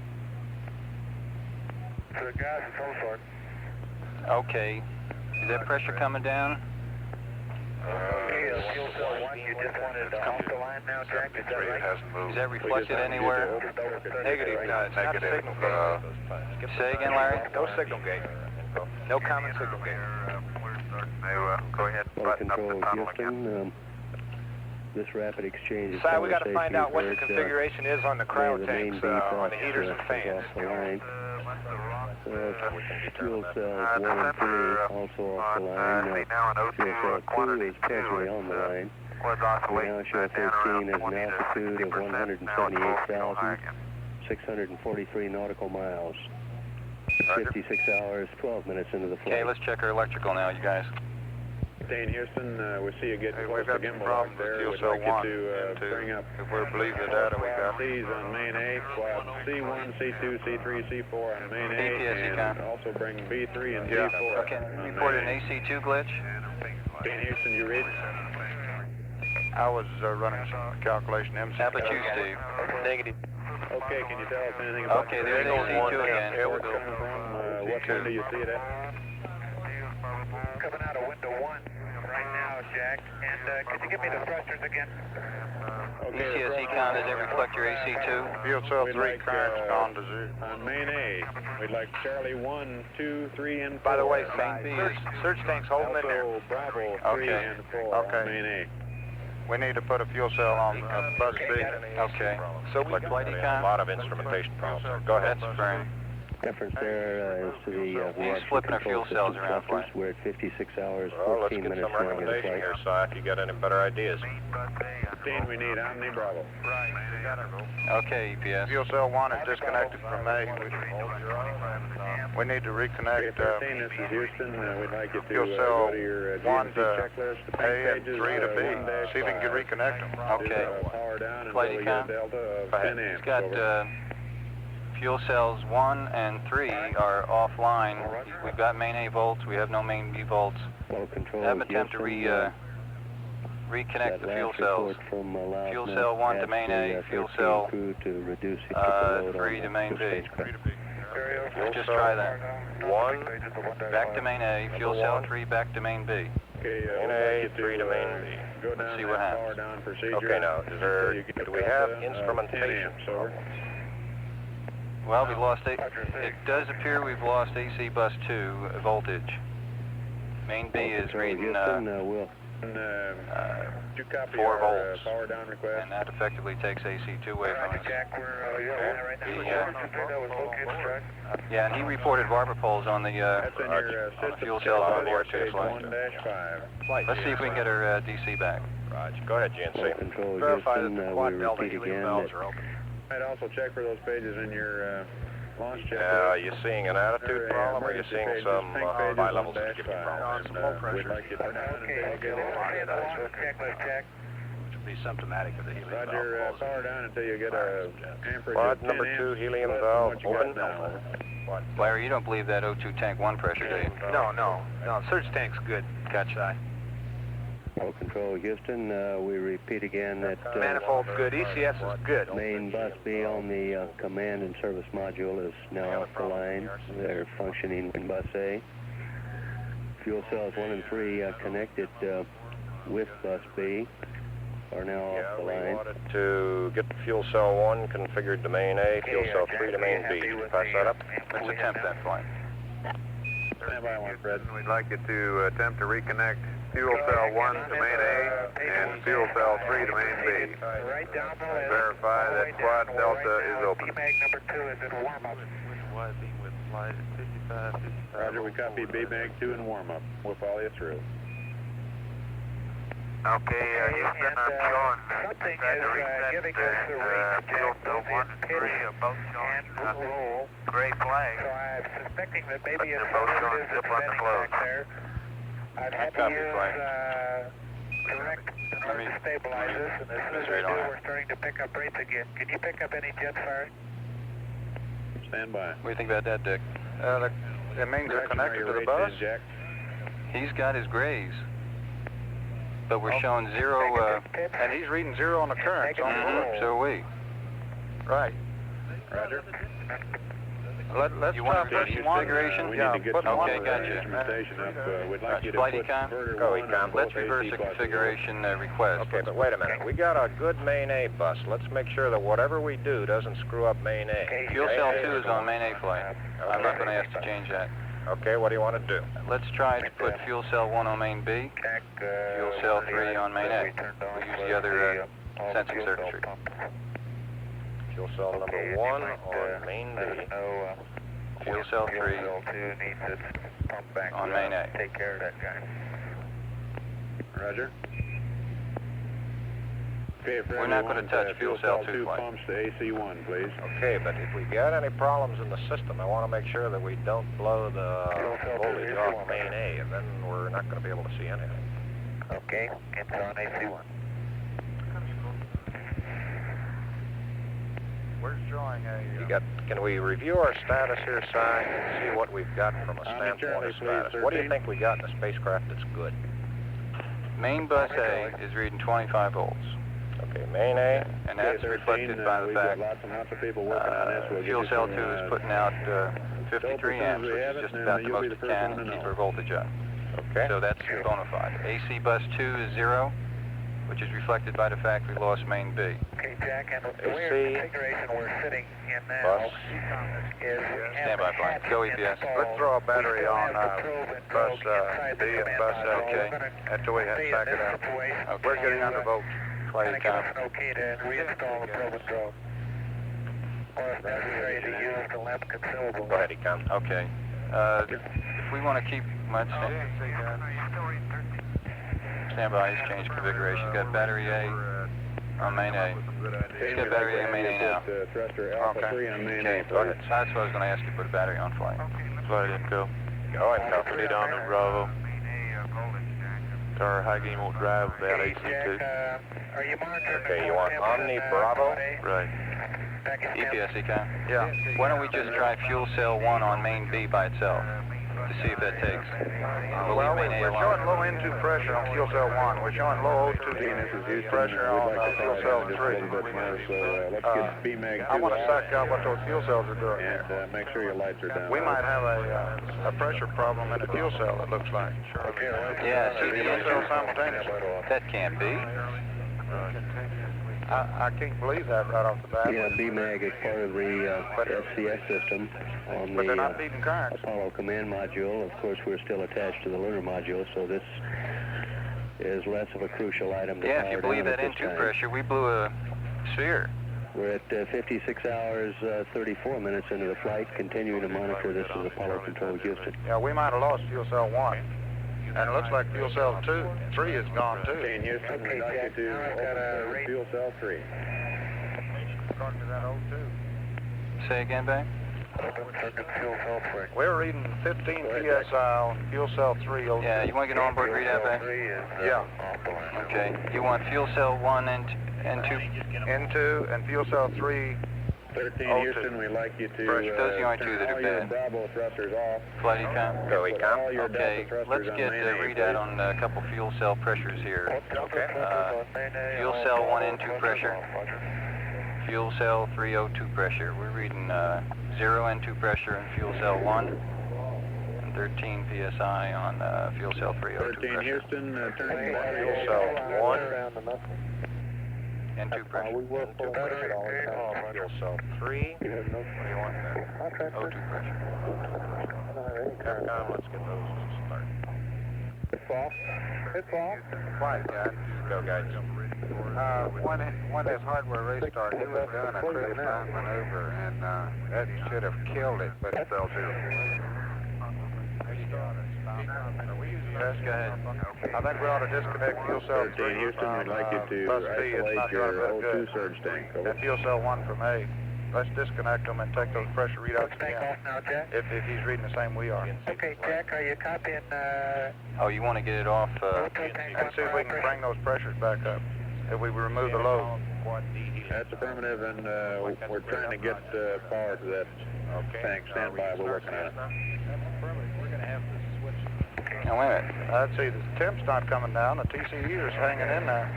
Speaker 6: So gas is full start.
Speaker 5: Okay. Is that pressure coming down?
Speaker 6: Fuel cell 1, you just wanted off the line now, Jack, is that right?
Speaker 1: Hasn't moved.
Speaker 5: Is that reflected anywhere?
Speaker 1: Negative, no, it's not
Speaker 4: Negative,
Speaker 1: signal gate.
Speaker 5: Say again, Larry?
Speaker 1: No signal gate. No common signal gate.
Speaker 4: We're starting to go ahead and button up the tunnel again.
Speaker 7: This rapid exchange is
Speaker 1: Si, we got to find out what the configuration is on the cryo
Speaker 7: the
Speaker 1: tanks,
Speaker 7: main
Speaker 1: on the
Speaker 7: bus,
Speaker 1: heaters and
Speaker 7: is
Speaker 1: fans.
Speaker 7: off the line. Fuel cells 1 and 3 also off the line.
Speaker 4: See now an
Speaker 7: Fuel
Speaker 4: O2
Speaker 7: cell 2
Speaker 4: quantity
Speaker 7: is
Speaker 4: 2
Speaker 7: presently on the line.
Speaker 4: was
Speaker 7: We
Speaker 4: oscillating
Speaker 7: now show
Speaker 4: down
Speaker 7: 13
Speaker 4: around
Speaker 7: as an
Speaker 4: 20 to
Speaker 7: altitude of
Speaker 4: 60%. Now it's full high again.
Speaker 7: 178,643 nautical miles.
Speaker 4: Roger.
Speaker 7: 56 hours, 12 minutes into the
Speaker 5: Okay,
Speaker 7: flight.
Speaker 5: let's check our electrical now, you guys.
Speaker 6: Dane Houston, we see you getting
Speaker 1: Hey,
Speaker 6: close
Speaker 1: we've
Speaker 6: to
Speaker 1: got some
Speaker 6: gimbal
Speaker 1: problems
Speaker 6: out
Speaker 1: with
Speaker 6: there.
Speaker 1: fuel
Speaker 6: We'd
Speaker 1: cell
Speaker 6: like you
Speaker 1: 1
Speaker 6: to
Speaker 1: and 2.
Speaker 6: bring up
Speaker 1: If we're believing the data we got.
Speaker 6: C's on main A, squad C1, C2, C3, C4 on main A,
Speaker 5: APS
Speaker 6: and
Speaker 5: econ.
Speaker 6: also bring B3 and
Speaker 1: Yeah.
Speaker 6: D4
Speaker 5: Okay,
Speaker 6: on
Speaker 5: reported an
Speaker 6: main
Speaker 5: AC2 glitch.
Speaker 6: A. Dane Houston, you read?
Speaker 1: I was running some calculation MC.
Speaker 5: How about you, Steve?
Speaker 2: Negative.
Speaker 6: Okay, can you tell us anything about
Speaker 5: Okay,
Speaker 6: the
Speaker 5: there's
Speaker 6: signal
Speaker 5: AC2
Speaker 6: and
Speaker 5: again.
Speaker 6: where it's coming from? What window you see it at?
Speaker 4: Coming out of window 1 right now, Jack. And could you give me the thrusters again?
Speaker 6: Okay,
Speaker 5: ECS
Speaker 6: the
Speaker 5: econ, does that reflect your AC2?
Speaker 1: Fuel cell
Speaker 6: We'd
Speaker 1: 3
Speaker 6: like,
Speaker 1: current's gone to zero.
Speaker 6: On main A, we'd like Charlie 1, 2, 3, and 4.
Speaker 1: By the way,
Speaker 5: Main B is-
Speaker 1: search tank's holding in there.
Speaker 6: Also Bravo 3
Speaker 5: Okay.
Speaker 6: and 4
Speaker 1: Okay.
Speaker 6: on main A.
Speaker 1: We need to put a fuel cell on bus B.
Speaker 5: Okay.
Speaker 1: So we got
Speaker 5: Flight econ?
Speaker 1: a lot of instrumentation problems. Go ahead.
Speaker 5: That's firm.
Speaker 7: Reference there is to the reaction
Speaker 5: flipping our
Speaker 7: control
Speaker 5: fuel cells
Speaker 7: system
Speaker 5: around,
Speaker 7: clusters.
Speaker 5: Flight.
Speaker 7: We're at 56 hours,
Speaker 1: Well, let's
Speaker 7: 14
Speaker 1: get
Speaker 7: minutes
Speaker 1: some
Speaker 7: now into the
Speaker 1: recommendation
Speaker 7: flight.
Speaker 1: here, Si, if you got any better ideas.
Speaker 6: Dean, we need Omni Bravo.
Speaker 5: Okay, EPS.
Speaker 1: Fuel cell 1 is disconnected from A. We need to reconnect
Speaker 6: K13, this is Houston. We'd like you to
Speaker 1: fuel
Speaker 6: go
Speaker 1: cell
Speaker 6: to your
Speaker 1: 1
Speaker 6: GNC
Speaker 1: to
Speaker 6: checklist, the
Speaker 1: A
Speaker 6: pink
Speaker 1: and
Speaker 6: pages,
Speaker 1: 3 to B.
Speaker 6: 1-5.
Speaker 1: See if we can reconnect them.
Speaker 5: Okay.
Speaker 6: Power down until
Speaker 5: Flight
Speaker 6: we get a
Speaker 5: econ?
Speaker 6: delta of
Speaker 1: Go ahead.
Speaker 6: 10 amps.
Speaker 5: It's got
Speaker 6: over.
Speaker 5: fuel cells 1 and 3 are offline. We've got main A volts. We have no main B volts.
Speaker 7: Well, control
Speaker 5: Have an attempt to
Speaker 7: Houston,
Speaker 5: reconnect the
Speaker 7: that
Speaker 5: fuel
Speaker 7: last
Speaker 5: cells.
Speaker 7: report from Loudon
Speaker 5: Fuel cell 1 to
Speaker 7: asked
Speaker 5: main A,
Speaker 7: the,
Speaker 5: fuel
Speaker 7: 13
Speaker 5: cell,
Speaker 7: crew to reduce the load
Speaker 5: 3
Speaker 7: on
Speaker 5: to
Speaker 7: the
Speaker 5: main B.
Speaker 7: spacecraft.
Speaker 5: Let's just try that.
Speaker 1: 1,
Speaker 5: Back to main A, fuel cell 3 back to main B.
Speaker 6: Okay,
Speaker 1: main
Speaker 6: we'd
Speaker 1: A,
Speaker 6: like you
Speaker 1: 3 to main B.
Speaker 6: Go
Speaker 5: Let's
Speaker 6: down
Speaker 5: see
Speaker 6: that
Speaker 5: what happens.
Speaker 6: power down procedure.
Speaker 1: Okay, now, is there,
Speaker 6: until you get
Speaker 1: do we
Speaker 6: a
Speaker 1: have
Speaker 6: delta of 10
Speaker 1: instrumentation?
Speaker 6: amps, over.
Speaker 5: Well, we lost it does appear we've lost AC bus 2 voltage. Main B is
Speaker 7: Control
Speaker 5: reading
Speaker 7: Houston, we'll
Speaker 6: And, did you copy
Speaker 5: 4
Speaker 6: our
Speaker 5: volts.
Speaker 6: power down request?
Speaker 5: And that effectively takes AC2 away from us.
Speaker 4: Jack, we're right now. That was located, right?
Speaker 5: Yeah, and he reported barber poles on the
Speaker 6: That's in your system
Speaker 5: fuel cells on
Speaker 6: check
Speaker 5: board
Speaker 6: page
Speaker 5: too.
Speaker 6: 1-5.
Speaker 5: Let's see if we can get our DC back.
Speaker 1: Roger. Go ahead,
Speaker 7: well,
Speaker 1: GNC.
Speaker 7: control
Speaker 1: Verify that
Speaker 7: Houston,
Speaker 1: the
Speaker 7: we
Speaker 1: quad delta
Speaker 7: repeat
Speaker 1: helium
Speaker 7: again
Speaker 1: valves
Speaker 7: that
Speaker 1: are open.
Speaker 6: I'd also check for those pages in your launch check.
Speaker 1: Are you seeing an attitude problem, or are you seeing some high levels that give you problems?
Speaker 6: We'd like you to
Speaker 4: Checklist, Jack.
Speaker 1: Which would be symptomatic of the helium
Speaker 6: Roger,
Speaker 1: valve.
Speaker 6: power down until you get a amperage
Speaker 1: Quad
Speaker 6: of 10
Speaker 1: number
Speaker 6: amps
Speaker 1: 2 helium
Speaker 6: less than
Speaker 1: valve
Speaker 6: what you got
Speaker 1: open.
Speaker 6: now.
Speaker 5: Larry, you don't believe that O2 tank 1 pressure, do you?
Speaker 1: No. Search tank's good.
Speaker 5: Gotcha.
Speaker 7: well, control Houston, we repeat again that
Speaker 1: Manifold's good. ECS is good.
Speaker 7: main bus B on the command and service module is now off the line. They're functioning in bus A. Fuel cells 1 and 3 connected with bus B are now off the
Speaker 1: We
Speaker 7: line.
Speaker 1: wanted to get fuel cell 1 configured to main A, fuel cell 3 to main B. Can you pass that up?
Speaker 5: Let's attempt that flight.
Speaker 6: Stand by one, Fred.
Speaker 4: We'd like you to attempt to reconnect fuel cell 1 to main A and fuel cell 3 to main B.
Speaker 6: Right down the list.
Speaker 4: Verify that quad delta is open.
Speaker 6: BMAG number 2 is in warm-up. Roger, we copy BMAG 2 in warm-up. We'll follow you through.
Speaker 4: Okay, Houston, I'm showing
Speaker 6: something
Speaker 4: trying to
Speaker 6: is,
Speaker 4: reset
Speaker 6: giving us the range,
Speaker 4: fuel
Speaker 6: Jack,
Speaker 4: cell
Speaker 6: both
Speaker 4: 1
Speaker 6: in
Speaker 4: and
Speaker 6: pitch
Speaker 4: 3 are both showing
Speaker 6: and roll.
Speaker 4: gray
Speaker 6: So
Speaker 4: flag.
Speaker 6: I'm suspecting that maybe
Speaker 4: But
Speaker 6: it's
Speaker 4: they're both
Speaker 6: what
Speaker 4: showing
Speaker 6: it is
Speaker 4: zip
Speaker 6: that's
Speaker 4: on the
Speaker 6: spinning
Speaker 4: close.
Speaker 6: back there. I've had to
Speaker 5: Copy,
Speaker 6: use
Speaker 5: flag.
Speaker 6: direct
Speaker 5: Let me
Speaker 6: stabilize this, and as soon as I
Speaker 5: straight
Speaker 6: do,
Speaker 5: on it.
Speaker 6: we're starting to pick up rates again. Can you pick up any jet fire? Stand by.
Speaker 5: What do you think about that, Dick?
Speaker 1: It means they're connected to the bus.
Speaker 6: Jack.
Speaker 5: He's got his grays, but we're showing 0,
Speaker 1: And he's reading 0 on the current.
Speaker 5: so are we.
Speaker 1: Right.
Speaker 6: Roger.
Speaker 1: Let's
Speaker 5: You want
Speaker 1: try
Speaker 5: to repeat
Speaker 1: pushing one.
Speaker 5: configuration?
Speaker 6: We
Speaker 1: Yeah,
Speaker 6: need to get
Speaker 1: put
Speaker 6: some
Speaker 1: one.
Speaker 5: Okay, gotcha.
Speaker 6: instrumentation up. We'd like you to
Speaker 5: Flight
Speaker 6: put
Speaker 5: econ?
Speaker 6: converter
Speaker 1: Go,
Speaker 6: one on
Speaker 1: econ.
Speaker 6: both
Speaker 5: Let's reverse
Speaker 6: AC
Speaker 5: the
Speaker 6: buses.
Speaker 5: configuration request.
Speaker 1: Okay, but wait a minute. We got a good main A bus. Let's make sure that whatever we do doesn't screw up main A.
Speaker 5: Fuel cell 2 is on main A flight. I'm not going to ask to change that.
Speaker 1: Okay, what do you want to do?
Speaker 5: Let's try to put fuel cell 1 on main B, fuel cell 3 on main A. We'll use the other sensing circuitry.
Speaker 1: Fuel cell number 1 on main B.
Speaker 5: Fuel cell 3 on main A.
Speaker 6: Take care of that guy. Roger. Okay, for
Speaker 5: We're not gonna
Speaker 6: everyone,
Speaker 5: touch fuel cell 2 flight.
Speaker 6: pumps to AC1, please.
Speaker 1: Okay, but if we got any problems in the system, I want to make sure that we don't blow the voltage off main A, and then we're not going to be able to see anything.
Speaker 6: Okay, it's on AC1.
Speaker 1: Where's drawing A? Can we review our status here, Si, and see what we've got from a standpoint of status? What do you think we got in the spacecraft that's good?
Speaker 5: Main bus A is reading 25 volts.
Speaker 1: Okay, main A.
Speaker 5: And that's reflected by the fact
Speaker 6: lots and lots of people working on this. We'll
Speaker 5: fuel
Speaker 6: get
Speaker 5: cell
Speaker 6: you
Speaker 5: 2
Speaker 6: some,
Speaker 5: is putting out 53 amps, which is just about the
Speaker 6: you'll be
Speaker 5: most
Speaker 6: the
Speaker 5: it
Speaker 6: first
Speaker 5: can
Speaker 6: one to
Speaker 5: to keep
Speaker 6: know.
Speaker 5: our voltage up.
Speaker 1: Okay.
Speaker 5: So that's bona fide. AC bus 2 is 0, which is reflected by the fact we lost main B.
Speaker 6: Okay, Jack, and the
Speaker 1: AC,
Speaker 6: weird configuration we're sitting in now
Speaker 1: bus.
Speaker 6: is
Speaker 5: Standby flight. Go EPS.
Speaker 1: Let's throw a battery on bus B and bus A.
Speaker 5: Okay.
Speaker 1: Until we sack it out. We're getting under voltage.
Speaker 5: Flight
Speaker 6: Give us
Speaker 5: econ.
Speaker 6: an okay to reinstall the probe and probe. Or if necessary to use the lamp consumable.
Speaker 1: Go ahead, Econ.
Speaker 5: Okay. If we want to keep much standby, he's changed configuration. Got battery A on main A. He's got battery A on main A now.
Speaker 6: Thruster Alpha 3 on main
Speaker 5: Okay,
Speaker 6: A.
Speaker 5: go ahead. That's what I was going to ask you to put a battery on flight.
Speaker 8: Flight info.
Speaker 1: Go ahead, Cal.
Speaker 8: Lead on to Bravo. Turn high gain won't drive about AC2.
Speaker 6: Are you monitoring?
Speaker 1: Okay, you want Omni Bravo?
Speaker 8: Right.
Speaker 5: EPS econ.
Speaker 1: Yeah.
Speaker 5: Why don't we just try fuel cell 1 on main B by itself to see if that takes? We'll leave main A alone.
Speaker 1: low N2 pressure on fuel cell 1. We're showing low O2 pressure on fuel cell 3.
Speaker 6: Let's get BMAG 2
Speaker 1: I want to suck out what those fuel cells are doing.
Speaker 6: and make sure your lights are down.
Speaker 1: We might have a pressure problem in the fuel cell, it looks like.
Speaker 5: Yeah, see the
Speaker 1: Fuel cell
Speaker 5: engine?
Speaker 1: simultaneously.
Speaker 5: That can't be.
Speaker 1: I can't believe that right off the bat.
Speaker 7: Yeah, BMAG is part of the SCS system on
Speaker 1: But they're not
Speaker 7: the
Speaker 1: feeding currents.
Speaker 7: Apollo command module. Of course, we're still attached to the lunar module, so this is less of a crucial item to
Speaker 5: Yeah, if
Speaker 7: power
Speaker 5: you believe
Speaker 7: down
Speaker 5: that
Speaker 7: at this
Speaker 5: N2
Speaker 7: time.
Speaker 5: pressure, we blew a sphere.
Speaker 7: We're at 56 hours, 34 minutes into the flight, continuing to monitor this as Apollo Control Houston.
Speaker 1: Yeah, we might have lost fuel cell 1. And it looks like fuel cell 3 is gone too.
Speaker 6: Okay, in Houston, we'd like you to open fuel cell 3.
Speaker 1: According to that O2.
Speaker 5: Say again, babe?
Speaker 1: We're reading 15 PSI on fuel cell 3 O2.
Speaker 5: Yeah, you want to get an onboard readout, babe?
Speaker 1: Yeah.
Speaker 5: Okay. You want fuel cell 1 and 2?
Speaker 1: N2 and fuel cell 3.
Speaker 6: 13
Speaker 1: O2.
Speaker 6: Houston, we'd like you to
Speaker 5: Those are the only two
Speaker 6: turn
Speaker 5: that are
Speaker 6: all your
Speaker 5: bad.
Speaker 6: Bravo thrusters off.
Speaker 5: Flight econ?
Speaker 1: Go,
Speaker 6: Put all
Speaker 1: Econ.
Speaker 6: your
Speaker 5: Okay,
Speaker 6: Delta thrusters
Speaker 5: let's
Speaker 6: on
Speaker 5: get
Speaker 6: main
Speaker 5: a
Speaker 6: A,
Speaker 5: readout
Speaker 6: please.
Speaker 5: on a couple fuel cell pressures here.
Speaker 1: Okay.
Speaker 5: Fuel cell 1 N2 pressure. Fuel cell 3 O2 pressure. We're reading 0 N2 pressure in fuel cell 1 and 13 PSI on fuel cell 3 O2
Speaker 6: 13
Speaker 5: pressure.
Speaker 6: Houston, turn
Speaker 1: Fuel cell 1.
Speaker 5: N2 pressure.
Speaker 1: Fuel cell 3. What do you want there?
Speaker 5: O2 pressure.
Speaker 1: Capcom, let's get those to start.
Speaker 6: It's off. It's off.
Speaker 1: Quiet, guys. Go, guys. When this hardware race started, he was doing a cruise time maneuver, and that should have killed it, but it fell through.
Speaker 5: Yes, go ahead.
Speaker 1: I think we ought to disconnect fuel cell 3
Speaker 6: 13 Houston, we'd like you to
Speaker 1: bus B. It's
Speaker 6: isolate
Speaker 1: not
Speaker 6: your
Speaker 1: doing real
Speaker 6: O2
Speaker 1: good.
Speaker 6: surge tank. Over.
Speaker 1: And fuel cell 1 from A. Let's disconnect them and take those pressure readouts
Speaker 6: Take
Speaker 1: again.
Speaker 6: off now, Jack.
Speaker 1: If he's reading the same we are.
Speaker 6: Okay, Jack, are you copying?
Speaker 5: Oh, you want to get it off?
Speaker 1: And see if we can bring those pressures back up. If we remove the load.
Speaker 6: That's affirmative, and we're trying to get power to that tank. Stand by, we're working on it.
Speaker 5: Now, wait a minute.
Speaker 1: I'd see the temp's not coming down. The TCU is hanging in there.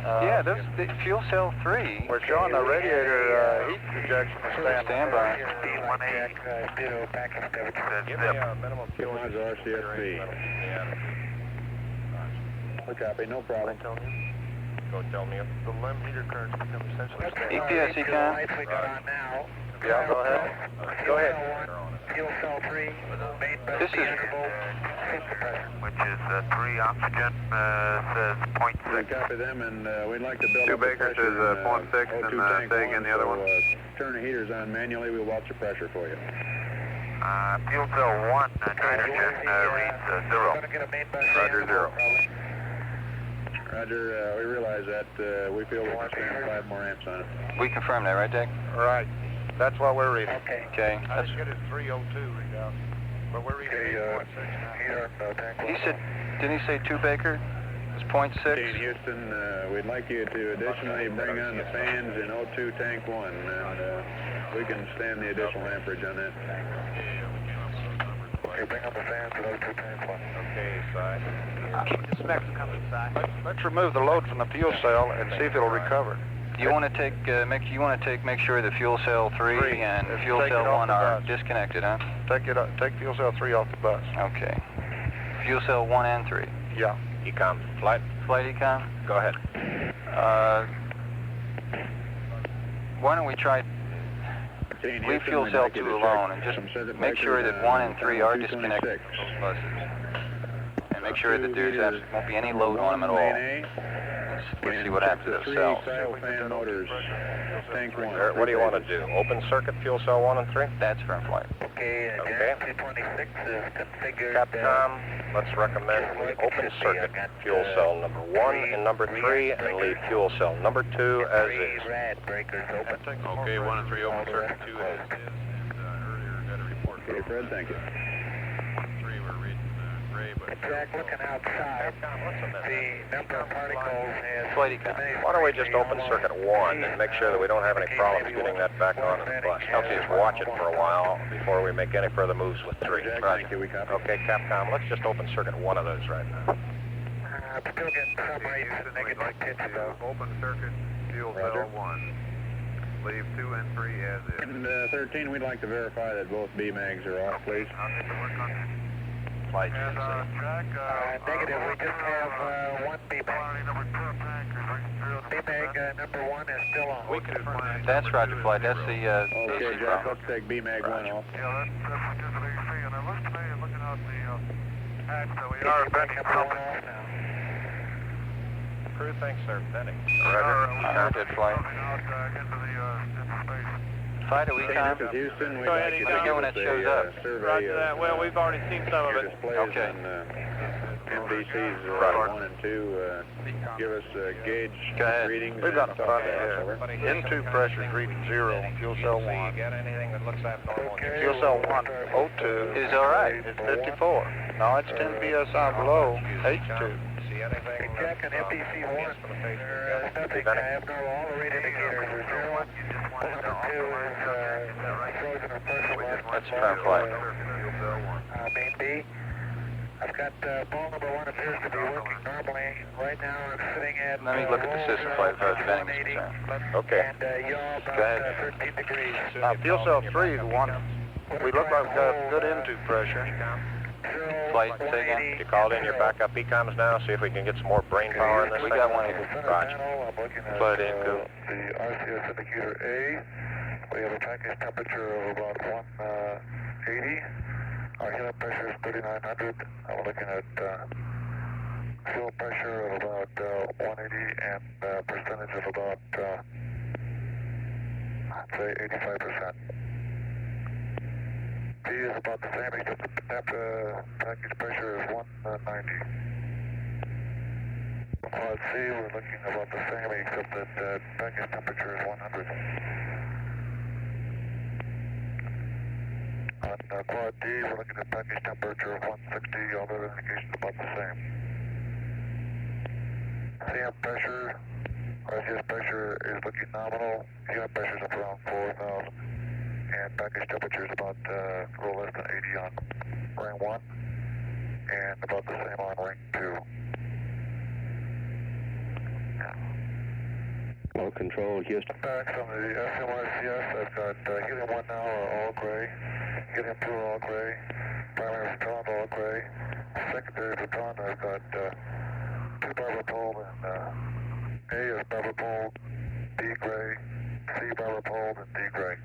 Speaker 5: Yeah, this the fuel cell 3.
Speaker 1: We're showing the radiator heat rejection for
Speaker 5: Standby.
Speaker 1: Give me a minimum fuel
Speaker 6: Mine's RCSB. Copy, no problem.
Speaker 1: Go tell me if the LEM heater currents become essentially stable.
Speaker 5: EPS econ.
Speaker 1: Yeah, go ahead. Go ahead.
Speaker 6: Fuel cell 3, main bus
Speaker 5: This is
Speaker 4: which is 3 oxygen, says 0.6.
Speaker 6: We copy them, and we'd like to build
Speaker 4: 2
Speaker 6: up the
Speaker 4: Baker
Speaker 6: pressure
Speaker 4: says,
Speaker 6: in,
Speaker 4: 0.6 and,
Speaker 6: O2 tank
Speaker 4: say again the other one.
Speaker 6: Turn the heaters on manually. We'll watch the pressure for you.
Speaker 4: Fuel cell 1, nitrogen, reads 0.
Speaker 1: Roger, 0.
Speaker 6: Roger, we realize that we feel we can stand 5 more amps on it.
Speaker 5: We confirm that, right, Dick?
Speaker 1: Right. That's what we're reading.
Speaker 5: Okay.
Speaker 1: I didn't get his 302 readout, but we're reading 8.6 now.
Speaker 5: He said, didn't he say 2 Baker? It's 0.6?
Speaker 6: Dean Houston, we'd like you to additionally bring on the fans in O2 tank 1, and we can stand the additional amperage on that.
Speaker 1: Okay, bring up the fans in O2 tank 1. Okay, side. Let's remove the load from the fuel cell and see if it'll recover.
Speaker 5: You want to make sure the fuel cell 3 and fuel cell 1 are disconnected, huh?
Speaker 1: Take fuel cell 3 off the bus.
Speaker 5: Okay. Fuel cell 1 and 3.
Speaker 1: Yeah. Econ. Flight.
Speaker 5: Flight econ?
Speaker 1: Go ahead.
Speaker 5: Why don't we try
Speaker 6: Dean
Speaker 5: leave
Speaker 6: Houston,
Speaker 5: fuel
Speaker 6: we'd
Speaker 5: cell
Speaker 6: like you
Speaker 5: 2
Speaker 6: to
Speaker 5: alone
Speaker 6: check
Speaker 5: and just
Speaker 6: some circuit
Speaker 5: make sure
Speaker 6: breakers
Speaker 5: that 1
Speaker 6: on
Speaker 5: and 3 are
Speaker 6: 226.
Speaker 5: disconnected from those buses. And make sure that there won't be any load on them at all. Let's see what happens to those cells.
Speaker 6: Fan motors, tank 1.
Speaker 1: What do you want to do? Open circuit fuel cell 1 and 3?
Speaker 5: That's for flight.
Speaker 1: Okay. Capcom, let's recommend we open circuit fuel cell number 1 and number 3 and leave fuel cell number 2 as is.
Speaker 8: Okay, 1 and 3 open circuit, 2 as is, and earlier got a report.
Speaker 6: Okay, Fred, thank you.
Speaker 8: 3 we're reading gray, but...
Speaker 6: Jack, looking outside, the number of particles is...
Speaker 5: Flight econ.
Speaker 1: Why don't we just open circuit 1 and make sure that we don't have any problems getting that back on the bus? Let's just watch it for a while before we make any further moves with 3.
Speaker 6: Jack, thank you, we copy.
Speaker 1: Okay, Capcom, let's just open circuit 1 of those right now.
Speaker 6: Still getting some rates and negative pitch, though.
Speaker 4: Open circuit, fuel cell 1. Leave 2 and 3 as is.
Speaker 6: And 13, we'd like to verify that both B-mags are off, please.
Speaker 4: I'll take a look on that.
Speaker 1: Flight
Speaker 4: And, Jack,
Speaker 6: Negative, we just have one B-mag.
Speaker 4: quantity number 2 tank is reaching 0.
Speaker 6: B-mag number 1 is still on.
Speaker 1: We confirm.
Speaker 5: That's Roger Flight. That's the
Speaker 6: Okay,
Speaker 5: AC
Speaker 6: Jack,
Speaker 5: problem.
Speaker 6: let's take B-mag 1 off.
Speaker 4: Yeah, that's just an AC, and it looks to me, looking out the hatch, that we are bending something.
Speaker 1: Crew thinks they're bending.
Speaker 5: Roger, flight.
Speaker 4: Out into space.
Speaker 5: Fighter
Speaker 6: This
Speaker 5: econ.
Speaker 6: is Houston, we'd
Speaker 9: Go ahead,
Speaker 6: like you
Speaker 9: Econ.
Speaker 6: to give
Speaker 5: When
Speaker 6: us
Speaker 5: it shows
Speaker 6: a
Speaker 5: up.
Speaker 6: survey
Speaker 9: Roger that.
Speaker 6: of
Speaker 9: Well, we've already seen some of
Speaker 6: your
Speaker 9: it.
Speaker 6: displays
Speaker 5: Okay.
Speaker 6: on MDCs
Speaker 1: Right.
Speaker 6: 1 and 2. Give us gauge
Speaker 5: Go ahead.
Speaker 6: readings.
Speaker 1: We've got a
Speaker 6: and talk
Speaker 1: funny
Speaker 6: to us, over.
Speaker 1: N2 pressure's reading 0 on fuel cell 1. Get anything that looks abnormal. Fuel cell 1, O2
Speaker 5: Is all right.
Speaker 1: is 54. No, it's 10 psi below H2. See anything?
Speaker 6: Jack and MPC 1, there's nothing abnormal. All the rate indicators are 0. Number 2 is frozen or partial left.
Speaker 5: That's firm flight.
Speaker 6: Main B. I've got ball number 1 appears to be working normally. Right now I'm sitting at...
Speaker 5: Let me look at the system flight as far as bending is concerned.
Speaker 1: Okay.
Speaker 6: And yaw
Speaker 5: Go
Speaker 6: about
Speaker 5: ahead.
Speaker 6: 13 degrees.
Speaker 1: Fuel cell 3 is the one. We look like we've got good N2 pressure.
Speaker 5: Flight, say again.
Speaker 1: You called in your backup ecoms now, see if we can get some more brain power in this
Speaker 5: We
Speaker 1: thing.
Speaker 5: got one here.
Speaker 1: Roger.
Speaker 6: I'm looking at
Speaker 1: Flight Inco.
Speaker 6: the RCS indicator A. We have a package temperature of about 180. Our inlet pressure is 3,900. I'm looking at fuel pressure of about 180 and percentage of about, I'd say 85%. P is about the same, except the package pressure is 190. Quad C, we're looking about the same, except that package temperature is 100. On Quad D, we're looking at package temperature of 160, all other indications about the same. CM pressure, RCS pressure is looking nominal, unit pressure is up around 4,000. And package temperature is about a little less than 80 on ring 1 and about the same on ring 2.
Speaker 7: Control, Houston.
Speaker 6: Back from the SMRCS, I've got helium 1 now, all gray. Helium 2 all gray. Primary baton all gray. Secondary baton, I've got 2 barber pole and A is barber pole, D gray, C barber pole, and D gray.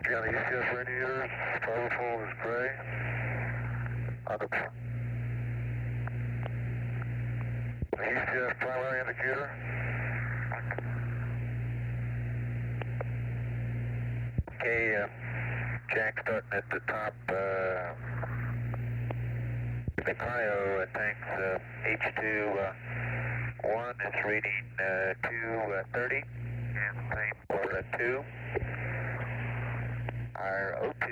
Speaker 6: Again, the ECS radiators, barber pole is gray. On the ECS primary indicator. Okay, Jack starting at the top. The cryo tanks H2-1 is reading 230, and same for 2. Our O2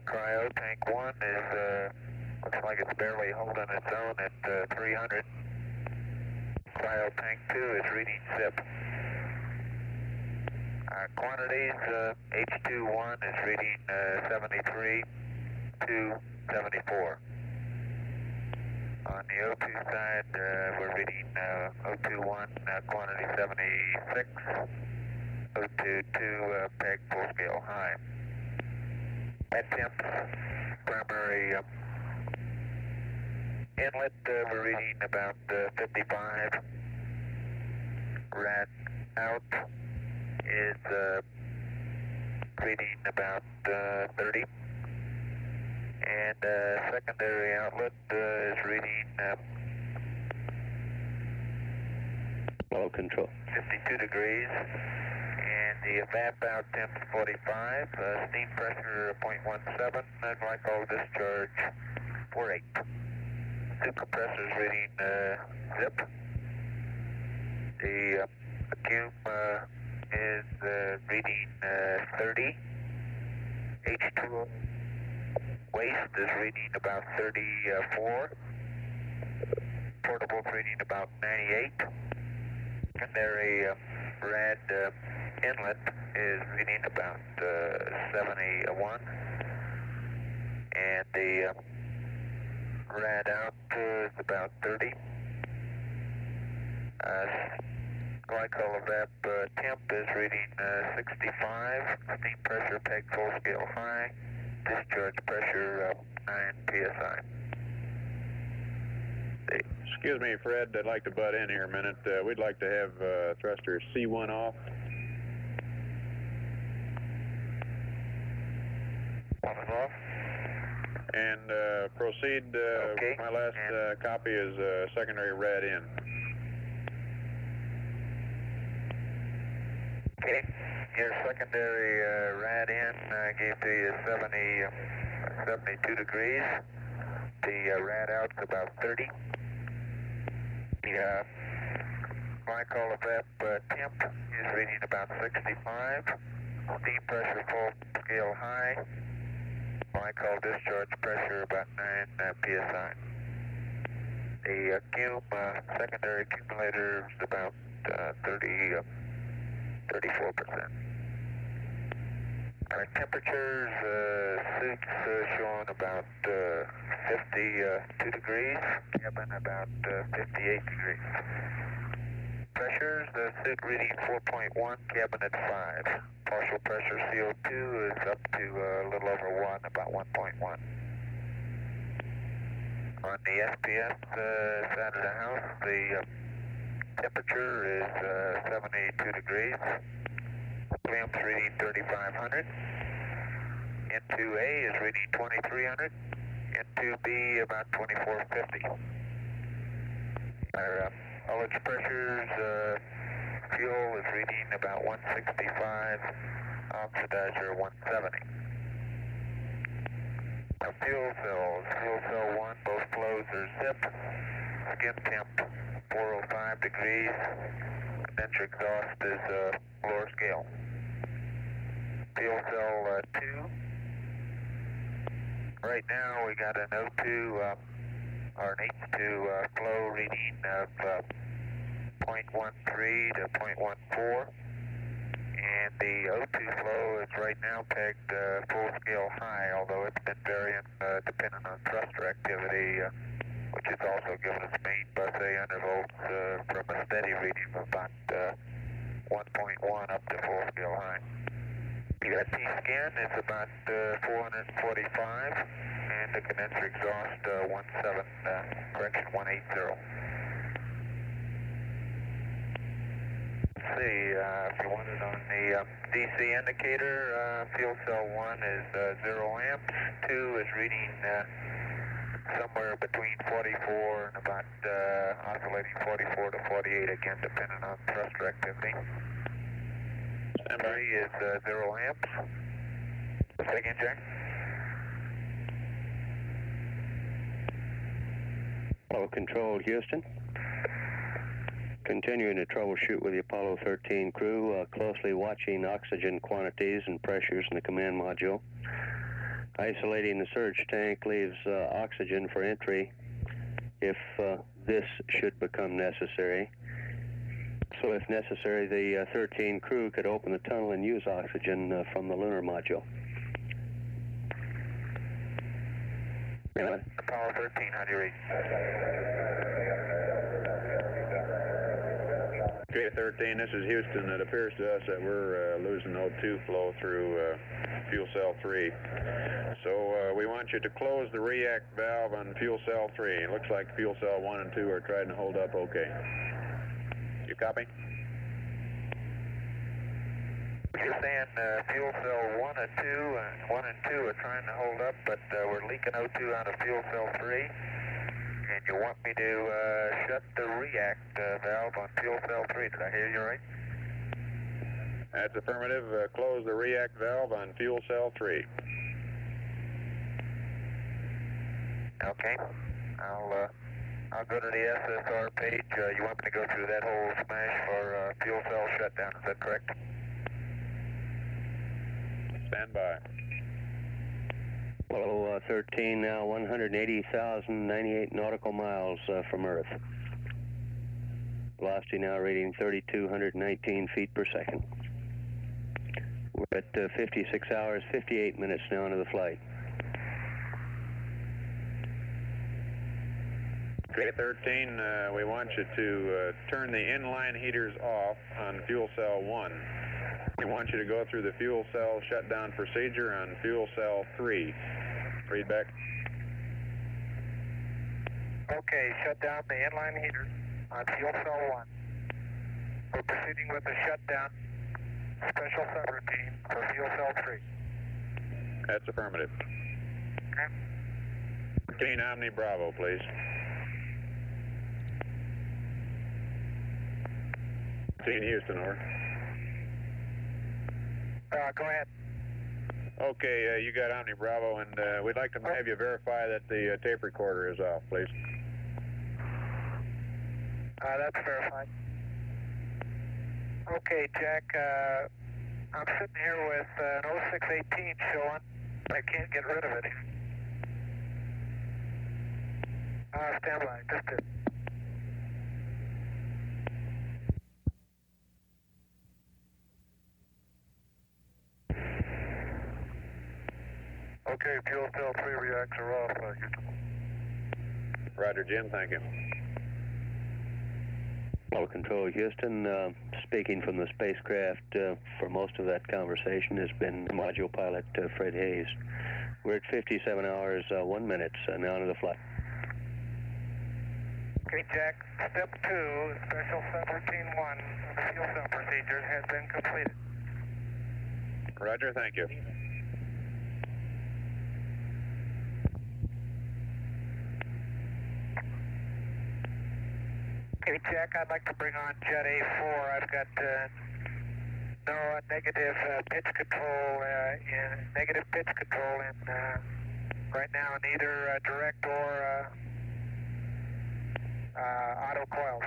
Speaker 6: cryo tank 1 is looks like it's barely holding its own at 300. Cryo tank 2 is reading zip. Our quantities, H2-1 is reading 73 to 74. On the O2 side, we're reading O2-1 quantity 76, O2-2 peg full scale high. At temps, primary inlet, we're reading about 55. Rad out is reading about 30. And secondary outlet is reading
Speaker 7: All control.
Speaker 6: 52 degrees. And the vap out temp 45. Steam pressure 0.17. And glycol discharge 48. Two compressors reading zip. The vacuum is reading 30. H2O waste is reading about 34. Portable's reading about 98. Secondary rad inlet is reading about 71. And the rad out is about 30. Glycol evap temp is reading 65. Steam pressure peg full scale high. Discharge pressure 9 psi.
Speaker 8: Excuse me, Fred, I'd like to butt in here a minute. We'd like to have thruster C1 off.
Speaker 6: One is off.
Speaker 8: And proceed.
Speaker 6: Okay.
Speaker 8: My last copy is secondary rad in.
Speaker 6: Okay. Your secondary rad in gave to you 72 degrees. The rad out's about 30. The glycol evap temp is reading about 65. Steam pressure full scale high. Glycol discharge pressure about 9 psi. The secondary accumulator is about 34%. Our temperatures, suits showing about 52 degrees, cabin about 58 degrees. Pressures, the suit reading 4.1, cabin at 5. Partial pressure CO2 is up to a little over 1, about 1.1. On the SPS side of the house, the temperature is 72 degrees. Clamps reading 3,500. N2A is reading 2,300. N2B about 2,450. Our ullage pressures, fuel is reading about 165. Oxidizer 170. Now fuel cells, fuel cell 1, both flows are zip. Skin temp 405 degrees. Condenser exhaust is lower scale. Fuel cell 2. Right now we got an O2 or an H2 flow reading of 0.13 to 0.14. And the O2 flow is right now pegged full scale high, although it's been varying depending on thruster activity which is also giving us main bus A undervolts from a steady reading of about 1.1 up to full scale high. You got T-scan, it's about 445, and the condenser exhaust 180. Let's see, if you want it on the DC indicator, fuel cell 1 is 0 amps, 2 is reading somewhere between 44 and about oscillating 44 to 48, again depending on thruster activity. 3 is 0 amps. Say again, Jack.
Speaker 7: Apollo Control, Houston. Continuing to troubleshoot with the Apollo 13 crew, closely watching oxygen quantities and pressures in the command module. Isolating the surge tank leaves oxygen for entry if this should become necessary. So if necessary, the 13 crew could open the tunnel and use oxygen from the lunar module.
Speaker 6: Apollo 13, how do you read?
Speaker 8: Okay, 13, this is Houston. It appears to us that we're losing O2 flow through fuel cell 3. So we want you to close the react valve on fuel cell 3. It looks like fuel cell 1 and 2 are trying to hold up okay. You copy?
Speaker 6: You're saying fuel cell 1 and 2 are trying to hold up, but we're leaking O2 out of fuel cell 3. And you want me to shut the react valve on fuel cell 3. Did I hear you right?
Speaker 8: That's affirmative. Close the react valve on fuel cell 3.
Speaker 6: Okay. I'll go to the SSR page. You want me to go through that whole smash for fuel cell shutdown, is that correct?
Speaker 8: Stand by.
Speaker 7: Apollo 13 now 180,098 nautical miles from Earth. Velocity now reading 3,219 feet per second. We're at 56 hours, 58 minutes now into the flight.
Speaker 8: Okay, 13, we want you to turn the inline heaters off on fuel cell 1. We want you to go through the fuel cell shutdown procedure on fuel cell 3. Read back.
Speaker 6: Okay, shut down the inline heaters on fuel cell 1. We're proceeding with the shutdown special subroutine for fuel cell 3.
Speaker 8: That's affirmative.
Speaker 6: Okay.
Speaker 8: 13 Omni Bravo, please. 13 Houston, over.
Speaker 6: Go ahead.
Speaker 8: Okay, you got Omni Bravo, and we'd like to have you verify that the tape recorder is off, please.
Speaker 6: That's verified. Okay, Jack, I'm sitting here with an 0618 showing. I can't get rid of it. Stand by, just a... Okay, fuel cell 3 reacts are off.
Speaker 8: Roger, Jim, thank you.
Speaker 7: Apollo Control, Houston. Speaking from the spacecraft for most of that conversation has been module pilot Fred Hayes. We're at 57 hours, 1 minute, now into the flight.
Speaker 6: Okay, Jack, step 2, special subroutine 1 of the fuel cell procedures has been completed.
Speaker 8: Roger, thank you.
Speaker 6: Okay, Jack, I'd like to bring on Jet A4. I've got no negative pitch control in right now in either direct or auto coils.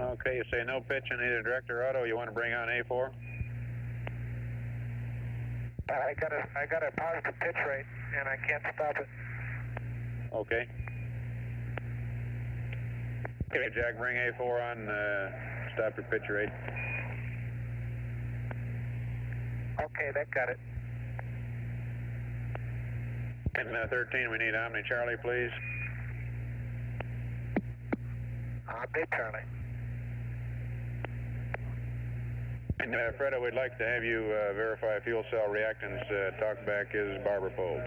Speaker 8: Okay, you say no pitch in either direct or auto. You want to bring on A4?
Speaker 6: I got a positive pitch rate, and I can't stop it.
Speaker 8: Okay. Okay, Jack, bring A4 on. Stop your pitch rate.
Speaker 6: Okay, that got it.
Speaker 8: And 13, we need Omni Charlie, please.
Speaker 6: Omni Charlie.
Speaker 8: And Freda, we'd like to have you verify fuel cell reactance. Talkback is barber pole.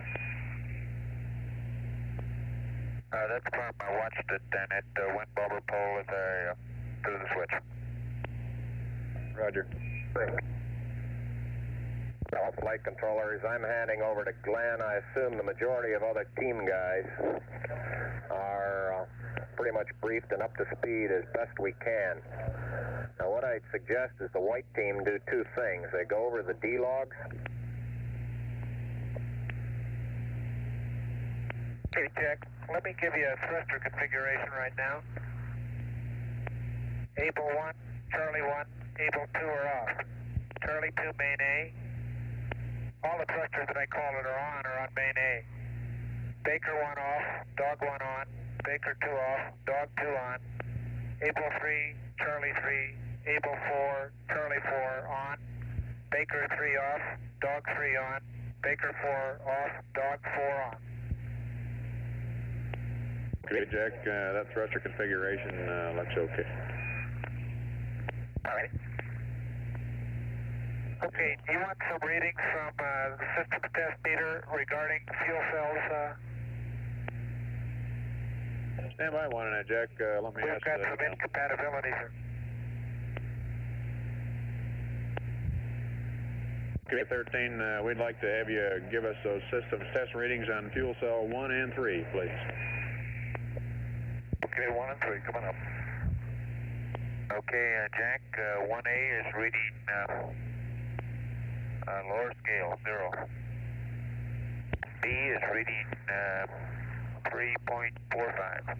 Speaker 6: That's fine. I watched it, and it went barber pole as I threw the switch.
Speaker 8: Roger.
Speaker 1: Well, flight controllers, I'm handing over to Glenn. I assume the majority of other team guys are pretty much briefed and up to speed as best we can. Now, what I'd suggest is the white team do two things. They go over the D-logs.
Speaker 6: Okay, Jack, let me give you a thruster configuration right now. Able 1, Charlie 1, Able 2 are off. Charlie 2, main A. All the thrusters that I call it are on main A. Baker 1 off, Dog 1 on, Baker 2 off, Dog 2 on. Able 3, Charlie 3, Able 4, Charlie 4 on. Baker 3 off, Dog 3 on, Baker 4 off, Dog 4 on.
Speaker 8: Okay, Jack, that thruster configuration looks okay.
Speaker 6: All right. Okay, do you want some readings from the system test meter regarding fuel cells?
Speaker 8: Stand by one on that, Jack. Let me
Speaker 6: We've
Speaker 8: ask
Speaker 6: got some incompatibilities.
Speaker 8: Okay, 13, we'd like to have you give us those systems test readings on fuel cell 1 and 3, please.
Speaker 6: Okay, 1 and 3, coming up. Okay, Jack, 1A is reading lower scale, 0. B is reading 3.45.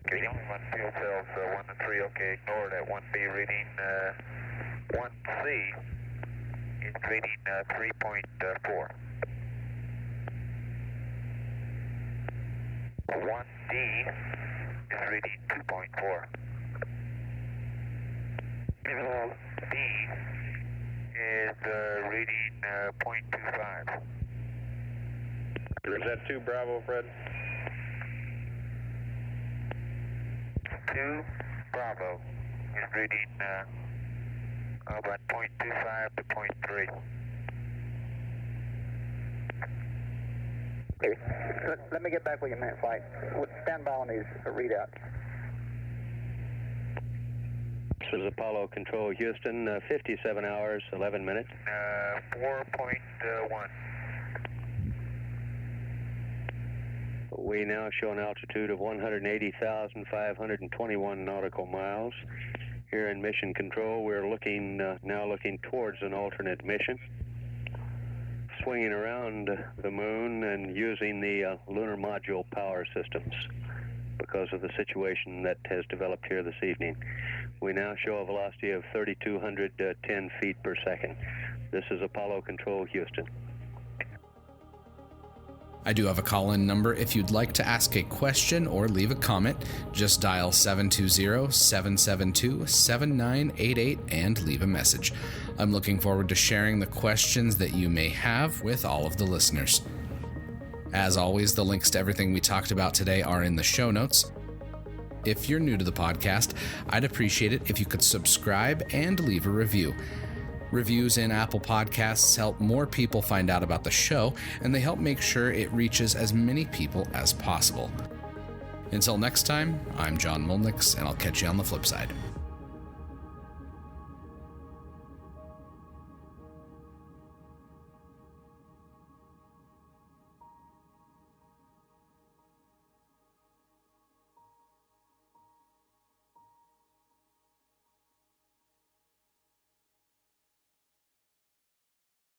Speaker 6: Okay, only one fuel cells, 1 and 3, okay, ignore that. 1B reading 1C is reading 3.4. 1D is reading 2.4. D is reading 0.25.
Speaker 8: Is that 2 Bravo, Fred?
Speaker 6: 2 Bravo is reading about 0.25 to 0.3.
Speaker 9: Okay, let me get back with you a minute, flight. Stand by on these readouts.
Speaker 7: This is Apollo Control Houston, 57 hours, 11 minutes.
Speaker 6: 4.1.
Speaker 7: We now show an altitude of 180,521 nautical miles. Here in Mission Control, we're now looking towards an alternate mission. Swinging around the moon and using the lunar module power systems because of the situation that has developed here this evening. We now show a velocity of 3,210 feet per second. This is Apollo Control Houston.
Speaker 3: I do have a call-in number. If you'd like to ask a question or leave a comment, just dial 720-772-7988 and leave a message. I'm looking forward to sharing the questions that you may have with all of the listeners. As always, the links to everything we talked about today are in the show notes. If you're new to the podcast, I'd appreciate it if you could subscribe and leave a review. Reviews in Apple Podcasts help more people find out about the show, and they help make sure it reaches as many people as possible. Until next time, I'm John Molnix, and I'll catch you on the flip side.